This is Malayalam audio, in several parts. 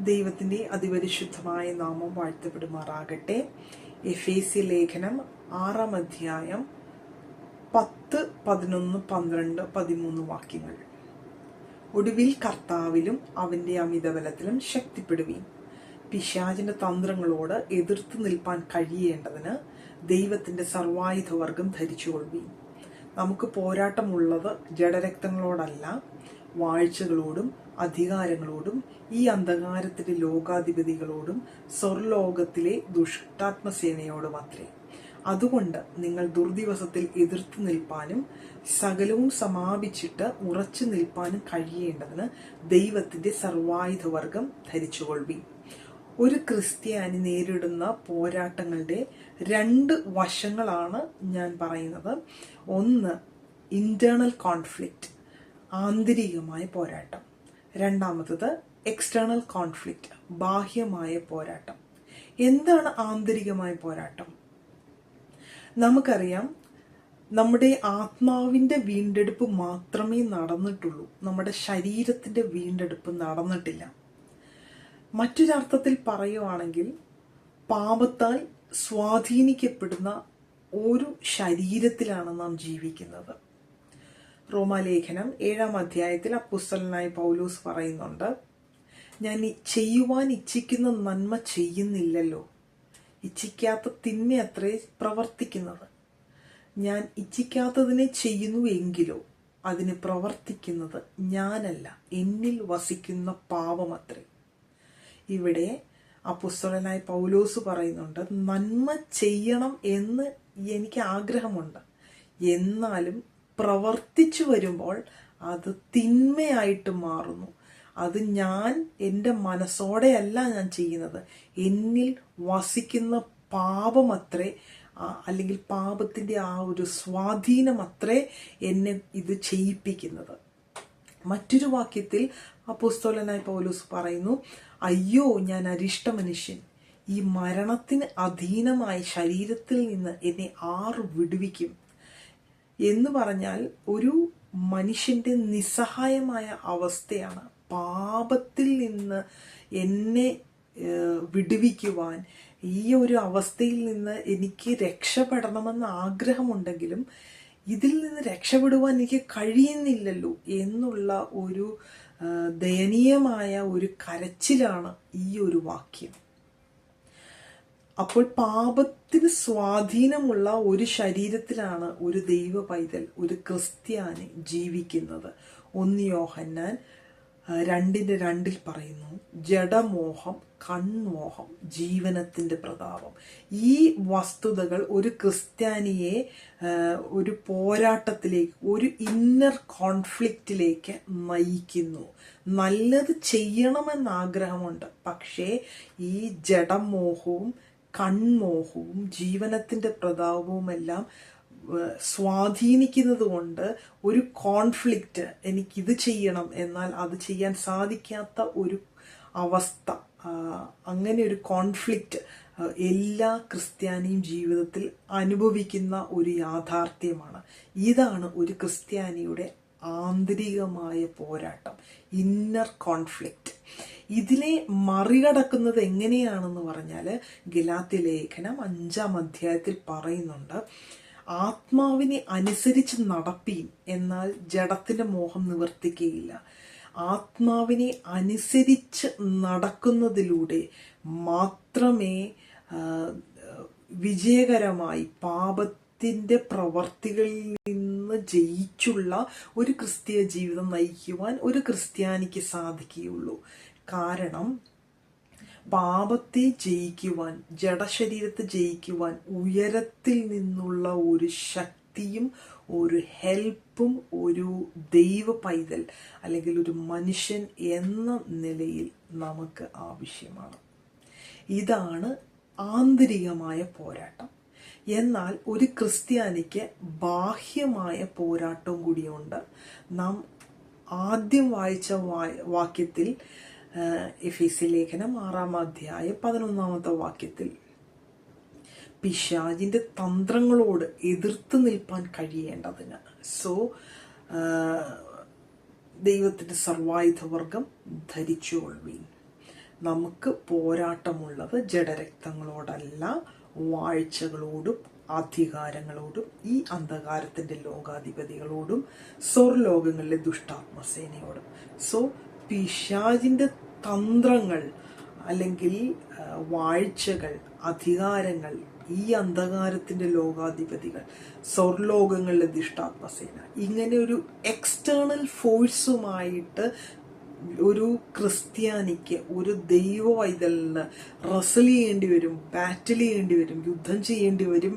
ദൈവത്തിൻ്റെ അതിപരിശുദ്ധമായ നാമം വാഴ്ത്തപ്പെടുമാറാകട്ടെ. എഫേസ്യ ലേഖനം 6-ാം അധ്യായം 10, 11, 12, 13 വാക്യങ്ങൾ. ഒടുവിൽ കർത്താവിലും അവന്റെ അമിതബലത്തിലും ശക്തിപ്പെടുവീൻ. പിശാചിന്റെ തന്ത്രങ്ങളോട് എതിർത്ത് നിൽപ്പാൻ കഴിയേണ്ടതിന് ദൈവത്തിന്റെ സർവായുധവർഗം ധരിച്ചുകൊള്ളുവീൻ. നമുക്ക് പോരാട്ടമുള്ളത് ജഡരക്തങ്ങളോടല്ല, വാഴ്ചകളോടും അധികാരങ്ങളോടും ഈ അന്ധകാരത്തിന്റെ ലോകാധിപതികളോടും സ്വർലോകത്തിലെ ദുഷ്ടാത്മസേനയോടും അത്രേ. അതുകൊണ്ട് നിങ്ങൾ ദുർദിവസത്തിൽ എതിർത്ത് നിൽപ്പാനും സകലവും സമാപിച്ചിട്ട് ഉറച്ചു നിൽപ്പാനും കഴിയേണ്ടതിന് ദൈവത്തിന്റെ സർവായുധവർഗം ധരിച്ചുകൊള്ളുവീൻ. ഒരു ക്രിസ്ത്യാനി നേരിടുന്ന പോരാട്ടങ്ങളുടെ 2 വശങ്ങളാണ് ഞാൻ പറയുന്നത്. ഒന്ന്, ഇന്റേണൽ കോൺഫ്ലിക്റ്റ്, ആന്തരികമായ പോരാട്ടം. രണ്ടാമത്തത് എക്സ്റ്റേണൽ കോൺഫ്ലിക്റ്റ്, ബാഹ്യമായ പോരാട്ടം. എന്താണ് ആന്തരികമായ പോരാട്ടം? നമുക്കറിയാം, നമ്മുടെ ആത്മാവിന്റെ വീണ്ടെടുപ്പ് മാത്രമേ നടന്നിട്ടുള്ളൂ, നമ്മുടെ ശരീരത്തിന്റെ വീണ്ടെടുപ്പ് നടന്നിട്ടില്ല. മറ്റൊരർത്ഥത്തിൽ പറയുവാണെങ്കിൽ, പാപത്താൽ സ്വാധീനിക്കപ്പെടുന്ന ഒരു ശരീരത്തിലാണ് നാം ജീവിക്കുന്നത്. റോമാലേഖനം 7-ാം അധ്യായത്തിൽ അപ്പോസ്തലനായ പൗലോസ് പറയുന്നുണ്ട്, ഞാൻ ചെയ്യുവാൻ ഇച്ഛിക്കുന്ന നന്മ ചെയ്യുന്നില്ലല്ലോ, ഇച്ഛിക്കാത്ത തിന്മ അത്രേ പ്രവർത്തിക്കുന്നത്. ഞാൻ ഇച്ഛിക്കാത്തതിനെ ചെയ്യുന്നു എങ്കിലോ അതിന് പ്രവർത്തിക്കുന്നത് ഞാനല്ല, എന്നിൽ വസിക്കുന്ന പാപമത്രേ. ഇവിടെ അപ്പോസ്തലനായ പൗലോസ് പറയുന്നുണ്ട്, നന്മ ചെയ്യണം എന്ന് എനിക്ക് ആഗ്രഹമുണ്ട്, എന്നാലും പ്രവർത്തിച്ചു വരുമ്പോൾ അത് തിന്മയായിട്ട് മാറുന്നു. അത് ഞാൻ എൻ്റെ മനസ്സോടെയല്ല ഞാൻ ചെയ്യുന്നത്, എന്നിൽ വസിക്കുന്ന പാപമത്രേ, അല്ലെങ്കിൽ പാപത്തിൻ്റെ ആ ഒരു സ്വാധീനമത്രേ എന്നെ ഇത് ചെയ്യിപ്പിക്കുന്നത്. മറ്റൊരു വാക്യത്തിൽ അപ്പോസ്തലനായ പൗലോസ് പറയുന്നു, അയ്യോ ഞാൻ അരിഷ്ട മനുഷ്യൻ, ഈ മരണത്തിന് അധീനമായ ശരീരത്തിൽ നിന്ന് എന്നെ ആർ വിടുവിക്കും എന്ന് പറഞ്ഞാൽ ഒരു മനുഷ്യന്റെ നിസ്സഹായമായ അവസ്ഥയാണ്. പാപത്തിൽ നിന്ന് എന്നെ വിടുവിക്കുവാൻ, ഈ ഒരു അവസ്ഥയിൽ നിന്ന് എനിക്ക് രക്ഷപ്പെടണമെന്ന് ആഗ്രഹമുണ്ടെങ്കിലും ഇതിൽ നിന്ന് രക്ഷപ്പെടുവാൻ എനിക്ക് കഴിയുന്നില്ലല്ലോ എന്നുള്ള ഒരു ദയനീയമായ ഒരു കരച്ചിലാണ് ഈ ഒരു വാക്യം. അപ്പോൾ പാപത്തിന് സ്വാധീനമുള്ള ഒരു ശരീരത്തിലാണ് ഒരു ദൈവ പൈതൽ, ഒരു ക്രിസ്ത്യാനി ജീവിക്കുന്നത്. 1 യോഹന്നാൻ 2:2 പറയുന്നു, ജഡമോഹം, കൺമോഹം, ജീവനത്തിന്റെ പ്രതാപം. ഈ വസ്തുതകൾ ഒരു ക്രിസ്ത്യാനിയെ ഒരു പോരാട്ടത്തിലേക്ക്, ഒരു ഇന്നർ കോൺഫ്ലിക്റ്റിലേക്ക് നയിക്കുന്നു. നല്ലത് ചെയ്യണമെന്ന് ആഗ്രഹമുണ്ട്, പക്ഷേ ഈ ജഡമോഹവും കൺമോഹവും ജീവനത്തിന്റെ പ്രതാപവുമെല്ലാം സ്വാധീനിക്കുന്നത് കൊണ്ട് ഒരു കോൺഫ്ലിക്റ്റ്, എനിക്കിത് ചെയ്യണം എന്നാൽ അത് ചെയ്യാൻ സാധിക്കാത്ത ഒരു അവസ്ഥ, അങ്ങനെ ഒരു കോൺഫ്ലിക്റ്റ് എല്ലാ ക്രിസ്ത്യാനിയും ജീവിതത്തിൽ അനുഭവിക്കുന്ന ഒരു യാഥാർത്ഥ്യമാണ്. ഇതാണ് ഒരു ക്രിസ്ത്യാനിയുടെ ആന്തരികമായ പോരാട്ടം, ഇന്നർ കോൺഫ്ലിക്റ്റ്. ഇതിനെ മറികടക്കുന്നത് എങ്ങനെയാണെന്ന് പറഞ്ഞാൽ, ഗലാത്യ ലേഖനം 5-ാം അധ്യായത്തിൽ പറയുന്നുണ്ട്, ആത്മാവിനെ അനുസരിച്ച് നടപ്പീൻ, എന്നാൽ ജഡത്തിന്റെ മോഹം നിവർത്തിക്കുകയില്ല. ആത്മാവിനെ അനുസരിച്ച് നടക്കുന്നതിലൂടെ മാത്രമേ വിജയകരമായി പാപത്തിന്റെ പ്രവർത്തികളിൽ നിന്ന് ജയിച്ചുള്ള ഒരു ക്രിസ്തീയ ജീവിതം നയിക്കുവാൻ ഒരു ക്രിസ്ത്യാനിക്ക് സാധിക്കുകയുള്ളൂ. കാരണം പാപത്തെ ജയിക്കുവാൻ, ജഡശരീരത്തെ ജയിക്കുവാൻ ഉയരത്തിൽ നിന്നുള്ള ഒരു ശക്തിയും ഒരു ഹെൽപ്പും ഒരു ദൈവ പൈതൽ അല്ലെങ്കിൽ ഒരു മനുഷ്യൻ എന്ന നിലയിൽ നമുക്ക് ആവശ്യമാണ്. ഇതാണ് ആന്തരികമായ പോരാട്ടം. എന്നാൽ ഒരു ക്രിസ്ത്യാനിക്ക് ബാഹ്യമായ പോരാട്ടവും കൂടിയുണ്ട്. നാം ആദ്യം വായിച്ച വാക്യത്തിൽ, എഫേസ്യ ലേഖനം 6-ാം അധ്യായം 11-ാമത്തെ വാക്യത്തിൽ, പിശാചിന്റെ തന്ത്രങ്ങളോട് എതിർത്ത് നിൽപ്പാൻ കഴിയേണ്ടതിന്. ദൈവത്തിന്റെ സർവായുധവർഗം ധരിച്ചുകൊള്ളുവീൻ. നമുക്ക് പോരാട്ടമുള്ളത് ജഡരക്തങ്ങളോടല്ല, വാഴ്ചകളോടും അധികാരങ്ങളോടും ഈ അന്ധകാരത്തിന്റെ ലോകാധിപതികളോടും സ്വർലോകങ്ങളിലെ ദുഷ്ടാത്മസേനയോടും. സോ പിശാചിന്റെ തന്ത്രങ്ങൾ അല്ലെങ്കിൽ വാഴ്ചകൾ, അധികാരങ്ങൾ, ഈ അന്ധകാരത്തിന്റെ ലോകാധിപതികൾ, സ്വർലോകങ്ങളിലെ ദുഷ്ടാത്മസേന, ഇങ്ങനെ ഒരു എക്സ്റ്റേണൽ ഫോഴ്സുമായിട്ട് ഒരു ക്രിസ്ത്യാനിക്ക്, ഒരു ദൈവ വൈതലിന് റസൽ ചെയ്യേണ്ടി വരും, ബാറ്റിൽ ചെയ്യേണ്ടി വരും, യുദ്ധം ചെയ്യേണ്ടി വരും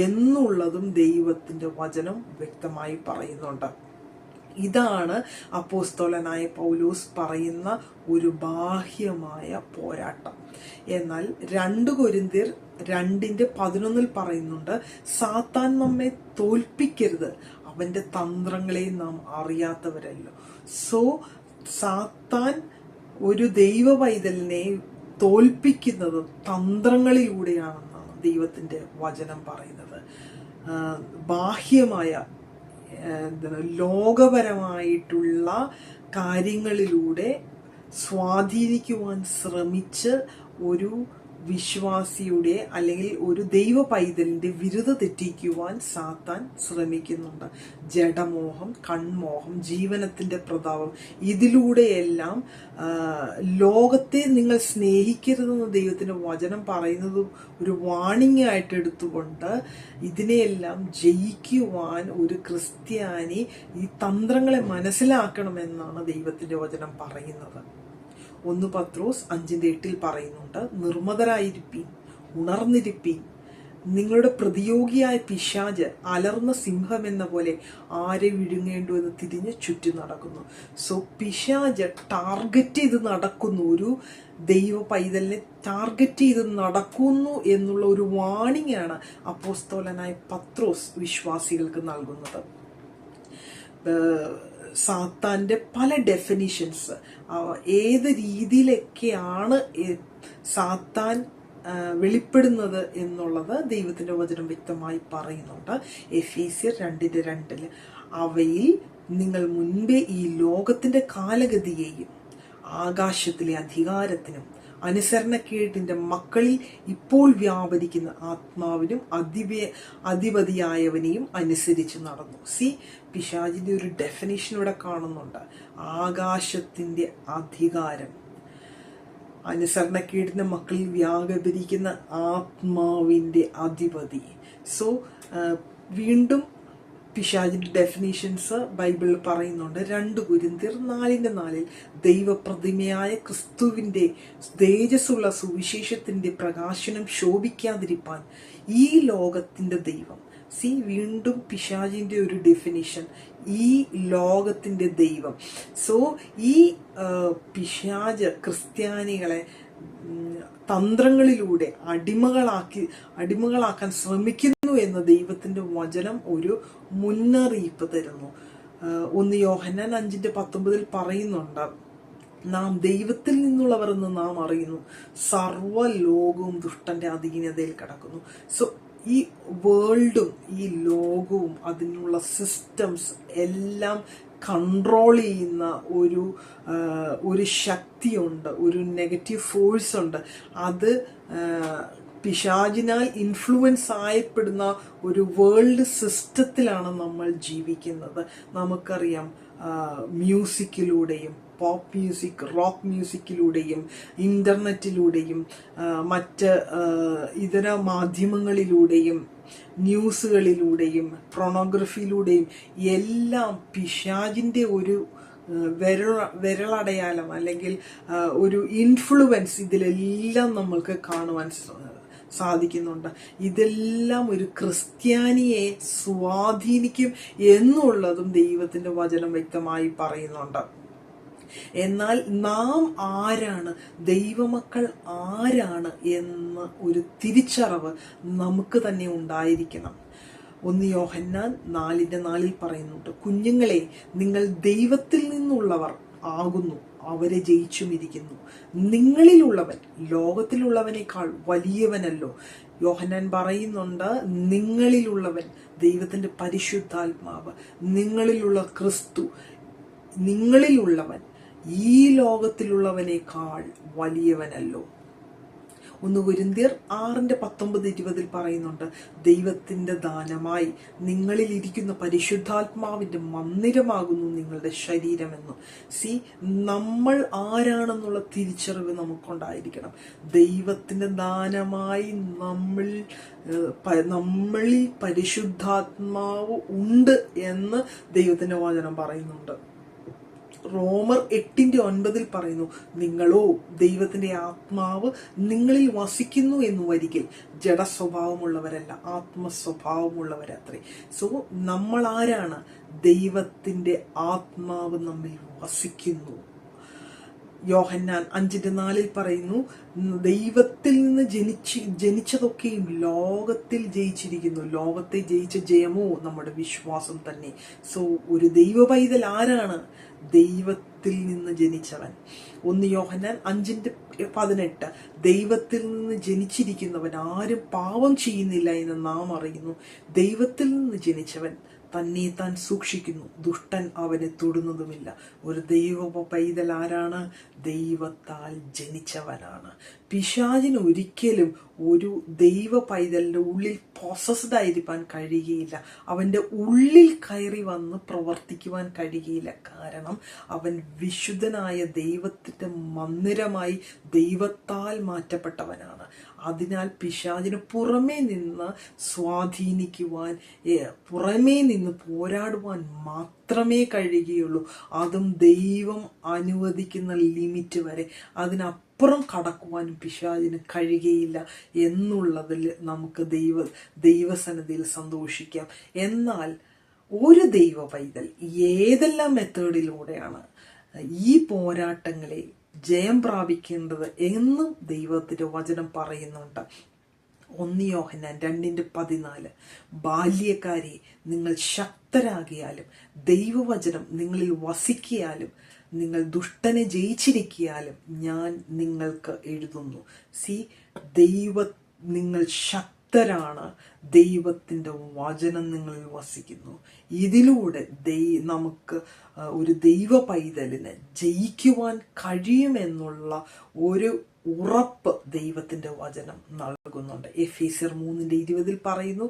എന്നുള്ളതും ദൈവത്തിന്റെ വചനം വ്യക്തമായി പറയുന്നുണ്ട്. ഇതാണ് അപ്പോസ്തലനായ പൗലോസ് പറയുന്ന ഒരു ബാഹ്യമായ പോരാട്ടം. എന്നാൽ 2 കൊരിന്ത്യർ 2:11 പറയുന്നുണ്ട്, സാത്താൻ നമ്മെ തോൽപ്പിക്കരുത്, അവന്റെ തന്ത്രങ്ങളെ നാം അറിയാത്തവരല്ലോ. സോ സാത്താൻ ഒരു ദൈവ പൈതലിനെ തോൽപ്പിക്കുന്നത് തന്ത്രങ്ങളിലൂടെയാണെന്നാണ് ദൈവത്തിന്റെ വചനം പറയുന്നത്. ബാഹ്യമായ ലോകപരമായിട്ടുള്ള കാര്യങ്ങളിലൂടെ സ്വാധീനിക്കുവാൻ ശ്രമിച്ച് ഒരു വിശ്വാസിയുടെ അല്ലെങ്കിൽ ഒരു ദൈവ പൈതലിന്റെ വിരുദ്ധ തെറ്റിക്കുവാൻ സാത്താൻ ശ്രമിക്കുന്നുണ്ട്. ജഡമോഹം, കൺമോഹം, ജീവനത്തിന്റെ പ്രതാപം, ഇതിലൂടെയെല്ലാം ലോകത്തെ നിങ്ങൾ സ്നേഹിക്കരുതെന്ന് ദൈവത്തിന്റെ വചനം പറയുന്നത് ഒരു വാണിംഗ് ആയിട്ട് എടുത്തുകൊണ്ട് ഇതിനെയെല്ലാം ജയിക്കുവാൻ ഒരു ക്രിസ്ത്യാനി ഈ തന്ത്രങ്ങളെ മനസ്സിലാക്കണമെന്നാണ് ദൈവത്തിന്റെ വചനം പറയുന്നത്. 1 പത്രോസ് 5:8 പറയുന്നുണ്ട്, നിർമ്മതരായിരിപ്പീൻ, ഉണർന്നിരിപ്പീൻ, നിങ്ങളുടെ പ്രതിയോഗിയായ പിശാച് അലർന്ന സിംഹം എന്ന പോലെ ആരെ വിഴുങ്ങേണ്ടു എന്ന് തിരിഞ്ഞ് ചുറ്റും നടക്കുന്നു. സോ പിശാച് ടാർഗറ്റ് ചെയ്ത് നടക്കുന്നു, ഒരു ദൈവ പൈതലിനെ ടാർഗറ്റ് ചെയ്ത് നടക്കുന്നു എന്നുള്ള ഒരു വാണിംഗ് ആണ് അപ്പോസ്തലനായ പത്രോസ് വിശ്വാസികൾക്ക് നൽകുന്നത്. സാത്താന്റെ പല ഡെഫിനിഷൻസ്, ഏത് രീതിയിലൊക്കെയാണ് സാത്താൻ വെളിപ്പെടുന്നത് എന്നുള്ളത് ദൈവത്തിന്റെ വചനം വ്യക്തമായി പറയുന്നുണ്ട്. എഫേസ്യർ 2:2 അവയിൽ നിങ്ങൾ മുൻപേ ഈ ലോകത്തിന്റെ കാലഗതിയെയും ആകാശത്തിലെ അധികാരത്തിനും അനുസരണക്കേടിന്റെ മക്കളിൽ ഇപ്പോൾ വ്യാപരിക്കുന്ന ആത്മാവിനും അധിപതിയായവനെയും അനുസരിച്ച് നടന്നു. പിശാചിന്റെ ഒരു ഡെഫിനിഷൻ ഇവിടെ കാണുന്നുണ്ട്. ആകാശത്തിന്റെ അധികാരം, അനുസരണക്കേടിന്റെ മക്കളിൽ വ്യാപരിക്കുന്ന ആത്മാവിന്റെ അധിപതി. സോ വീണ്ടും പിശാചിന്റെ ഡെഫിനിഷൻസ് ബൈബിളിൽ പറയുന്നുണ്ട്. 2 കൊരിന്ത്യർ 4:4 ദൈവപ്രതിമയായ ക്രിസ്തുവിന്റെ തേജസ്സുള്ള സുവിശേഷത്തിന്റെ പ്രകാശനം ശോഭിക്കാതിരിപ്പാൻ ഈ ലോകത്തിന്റെ ദൈവം. വീണ്ടും പിശാചിന്റെ ഒരു ഡെഫിനിഷൻ, ഈ ലോകത്തിന്റെ ദൈവം. സോ ഈ പിശാച് ക്രിസ്ത്യാനികളെ തന്ത്രങ്ങളിലൂടെ അടിമകളാക്കാൻ ശ്രമിക്കുന്നു എന്ന് ദൈവത്തിന്റെ വചനം ഒരു മുന്നറിയിപ്പ് തരുന്നു. 1 യോഹന്നാൻ 5:19 പറയുന്നുണ്ട്, നാം ദൈവത്തിൽ നിന്നുള്ളവർ എന്ന് നാം അറിയുന്നു, സർവ്വലോകവും ദുഷ്ടന്റെ അധീനതയിൽ കിടക്കുന്നു. സോ ഈ വേൾഡും ഈ ലോകവും അതിനുള്ള സിസ്റ്റംസ് എല്ലാം കൺട്രോൾ ചെയ്യുന്ന ഒരു ശക്തിയുണ്ട്, ഒരു നെഗറ്റീവ് ഫോഴ്സ് ഉണ്ട്. അത് പിശാചിനാൽ ഇൻഫ്ലുവൻസ് ആയപ്പെടുന്ന ഒരു വേൾഡ് സിസ്റ്റത്തിലാണ് നമ്മൾ ജീവിക്കുന്നത്. നമുക്കറിയാം, മ്യൂസിക്കിലൂടെയും, പോപ്പ് മ്യൂസിക്, റോക്ക് മ്യൂസിക്കിലൂടെയും, ഇന്റർനെറ്റിലൂടെയും, മറ്റ് ഇതര മാധ്യമങ്ങളിലൂടെയും, ന്യൂസുകളിലൂടെയും, പ്രോണോഗ്രഫിയിലൂടെയും എല്ലാം പിശാചിന്റെ ഒരു വിരലടയാളം അല്ലെങ്കിൽ ഒരു ഇൻഫ്ലുവൻസ് ഇതിലെല്ലാം നമ്മൾക്ക് കാണുവാൻ സാധിക്കുന്നുണ്ട്. ഇതെല്ലാം ഒരു ക്രിസ്ത്യാനിയെ സ്വാധീനിക്കും എന്നുള്ളതും ദൈവത്തിന്റെ വചനം വ്യക്തമായി പറയുന്നുണ്ട്. എന്നാൽ നാം ആരാണ്, ദൈവമക്കൾ ആരാണ് എന്ന ഒരു തിരിച്ചറിവ് നമുക്ക് തന്നെ ഉണ്ടായിരിക്കണം. 1 യോഹന്നാൻ 4:4 പറയുന്നുണ്ട്, കുഞ്ഞുങ്ങളെ, നിങ്ങൾ ദൈവത്തിൽ നിന്നുള്ളവർ ആകുന്നു, അവരെ ജയിച്ചുമിരിക്കുന്നു. നിങ്ങളിലുള്ളവൻ ലോകത്തിലുള്ളവനേക്കാൾ വലിയവനല്ലോ. യോഹന്നാൻ പറയുന്നുണ്ട്, നിങ്ങളിലുള്ളവൻ ദൈവത്തിന്റെ പരിശുദ്ധാത്മാവ്, നിങ്ങളിലുള്ള ക്രിസ്തു, നിങ്ങളിലുള്ളവൻ ഈ ലോകത്തിലുള്ളവനേക്കാൾ വലിയവനല്ലോ. 1 കൊരിന്ത്യർ 6:19-20 പറയുന്നുണ്ട്, ദൈവത്തിന്റെ ദാനമായി നിങ്ങളിൽ ഇരിക്കുന്ന പരിശുദ്ധാത്മാവിന്റെ മന്ദിരമാകുന്നു നിങ്ങളുടെ ശരീരമെന്നും. നമ്മൾ ആരാണെന്നുള്ള തിരിച്ചറിവ് നമുക്കുണ്ടായിരിക്കണം. ദൈവത്തിന്റെ ദാനമായി നമ്മളിൽ പരിശുദ്ധാത്മാവ് ഉണ്ട് എന്ന് ദൈവത്തിന്റെ വചനം പറയുന്നുണ്ട്. റോമർ 8:9 പറയുന്നു, നിങ്ങളോ ദൈവത്തിന്റെ ആത്മാവ് നിങ്ങളിൽ വസിക്കുന്നു എന്ന് വരികിൽ ജഡസ്വഭാവമുള്ളവരല്ല, ആത്മസ്വഭാവമുള്ളവരത്രേ. നമ്മൾ ആരാണ്? ദൈവത്തിന്റെ ആത്മാവ് നമ്മിൽ വസിക്കുന്നു. യോഹന്നാൻ 5:4 പറയുന്നു, ദൈവത്തിൽ നിന്ന് ജനിച്ചതൊക്കെയും ലോകത്തിൽ ജയിച്ചിരിക്കുന്നു, ലോകത്തെ ജയിച്ച ജയമോ നമ്മുടെ വിശ്വാസം തന്നെ. ഒരു ദൈവ പൈതൽ ആരാണ്? ദൈവത്തിൽ നിന്ന് ജനിച്ചവൻ. 1 യോഹന്നാൻ 5:18 ദൈവത്തിൽ നിന്ന് ജനിച്ചിരിക്കുന്നവൻ ആരും പാപം ചെയ്യുന്നില്ല എന്ന് നാം അറിയുന്നു. ദൈവത്തിൽ നിന്ന് ജനിച്ചവൻ തന്നെ താൻ സൂക്ഷിക്കുന്നു, ദുഷ്ടൻ അവനെ തൊടുന്നതുമില്ല. ഒരു ദൈവ പൈതൽ ആരാണ്? ദൈവത്താൽ ജനിച്ചവനാണ്. പിശാചിന് ഒരിക്കലും ഒരു ദൈവ പൈതലിന്റെ ഉള്ളിൽ പോസസ്ഡ് ആയിരിക്കാൻ കഴിയുകയില്ല. അവന്റെ ഉള്ളിൽ കയറി വന്ന് പ്രവർത്തിക്കുവാൻ കഴിയുകയില്ല. കാരണം അവൻ വിശുദ്ധനായ ദൈവത്തിന്റെ മന്ദിരമായി ദൈവത്താൽ മാറ്റപ്പെട്ടവനാണ്. അതിനാൽ പിശാചിന് പുറമേ നിന്ന് സ്വാധീനിക്കുവാൻ, പുറമേ നിന്ന് പോരാടുവാൻ മാത്രമേ കഴിയുകയുള്ളൂ. അതും ദൈവം അനുവദിക്കുന്ന ലിമിറ്റ് വരെ. അതിനപ്പുറം കടക്കുവാനും പിശാചിന് കഴിയുകയില്ല എന്നുള്ളതിൽ നമുക്ക് ദൈവസന്നിധിയിൽ സന്തോഷിക്കാം. എന്നാൽ ഒരു ദൈവ പൈതൽ ഏതെല്ലാം മെത്തേഡിലൂടെയാണ് ഈ പോരാട്ടങ്ങളെ ജയം പ്രാപിക്കേണ്ടത് എന്നും ദൈവത്തിന്റെ വചനം പറയുന്നുണ്ട്. 1 യോഹന്നാൻ 2:14 ബാല്യക്കാരെ, നിങ്ങൾ ശക്തരാകിയാലും ദൈവവചനം നിങ്ങളിൽ വസിക്കിയാലും നിങ്ങൾ ദുഷ്ടനെ ജയിച്ചിരിക്കിയാലും ഞാൻ നിങ്ങൾക്ക് എഴുതുന്നു. നിങ്ങൾ ശക്തരാണ്, ദൈവത്തിന്റെ വചനം നിങ്ങളിൽ വസിക്കുന്നു. ഇതിലൂടെ നമുക്ക് ഒരു ദൈവ പൈതലിന് ജയിക്കുവാൻ കഴിയുമെന്നുള്ള ഒരു ഉറപ്പ് ദൈവത്തിന്റെ വചനം നൽകുന്നുണ്ട്. എഫേസ്യർ 3:20 പറയുന്നു,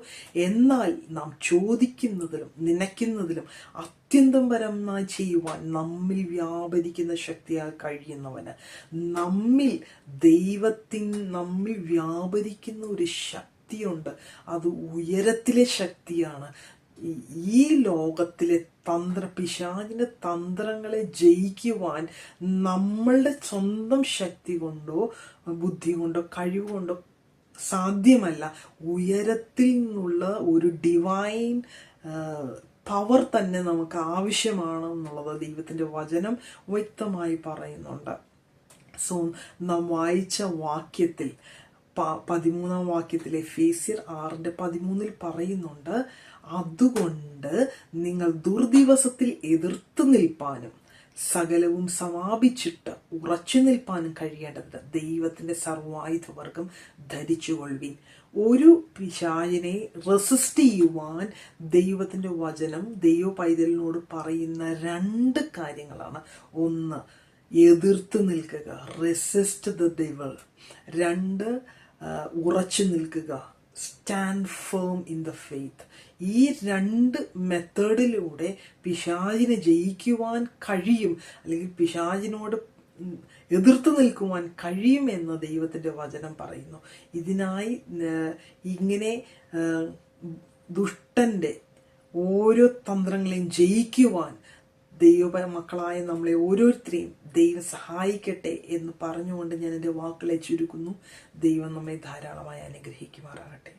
എന്നാൽ നാം ചോദിക്കുന്നതിലും നനയ്ക്കുന്നതിലും അത്യന്തം പരമായി ചെയ്യുവാൻ നമ്മിൽ വ്യാപരിക്കുന്ന ശക്തിയാൽ കഴിയുന്നവന്. നമ്മിൽ വ്യാപരിക്കുന്ന ഒരു ശക്തിയുണ്ട്. അത് ഉയരത്തിലെ ശക്തിയാണ്. ഈ ലോകത്തിലെ പിശാചിന്റെ തന്ത്രങ്ങളെ ജയിക്കുവാൻ നമ്മളുടെ സ്വന്തം ശക്തി കൊണ്ടോ ബുദ്ധി കൊണ്ടോ കഴിവുകൊണ്ടോ സാധ്യമല്ല. ഉയരത്തിൽ നിന്നുള്ള ഒരു ഡിവൈൻ പവർ തന്നെ നമുക്ക് ആവശ്യമാണ് എന്നുള്ളത് ദൈവത്തിന്റെ വചനം വ്യക്തമായി പറയുന്നുണ്ട്. നാം വായിച്ച വാക്യത്തിൽ 13-ാം വാക്യത്തിൽ എഫേസ്യർ 6:13 പറയുന്നുണ്ട്, അതുകൊണ്ട് നിങ്ങൾ ദുർദിവസത്തിൽ എതിർത്ത് നിൽപ്പാനും സകലവും സമാപിച്ചിട്ട് ഉറച്ചു നിൽപ്പാനും കഴിയേണ്ടത് ദൈവത്തിന്റെ സർവായുധവർഗം ധരിച്ചുകൊള്ളുവിൻ. ഒരു പിശാചിനെ റെസിസ്റ്റ് ചെയ്യുവാൻ ദൈവത്തിന്റെ വചനം ദൈവ പൈതലിനോട് പറയുന്ന 2 കാര്യങ്ങളാണ്. 1, എതിർത്ത് നിൽക്കുക, റെസിസ്റ്റ് ദ ഡെവിൾ. 2, ഉറച്ചു നിൽക്കുക, stand firm in the faith. ഈ 2 മെത്തേഡിലൂടെ പിശാചിനെ ജയിക്കുവാൻ കഴിയും, അല്ലെങ്കിൽ പിശാചിനോട് എതിർത്ത് നിൽക്കുവാൻ കഴിയുമെന്ന് ദൈവത്തിന്റെ വചനം പറയുന്നു. ഇതിനായി ഇങ്ങനെ ദുഷ്ടന്റെ ഓരോ തന്ത്രങ്ങളെയും ജയിക്കുവാൻ ദൈവ മക്കളായ നമ്മളെ ഓരോരുത്തരെയും ദൈവം സഹായിക്കട്ടെ എന്ന് പറഞ്ഞുകൊണ്ട് ഞാൻ എൻ്റെ വാക്കുകളെ ചുരുക്കുന്നു. ദൈവം നമ്മെ ധാരാളമായി അനുഗ്രഹിക്കുമാറാകട്ടെ.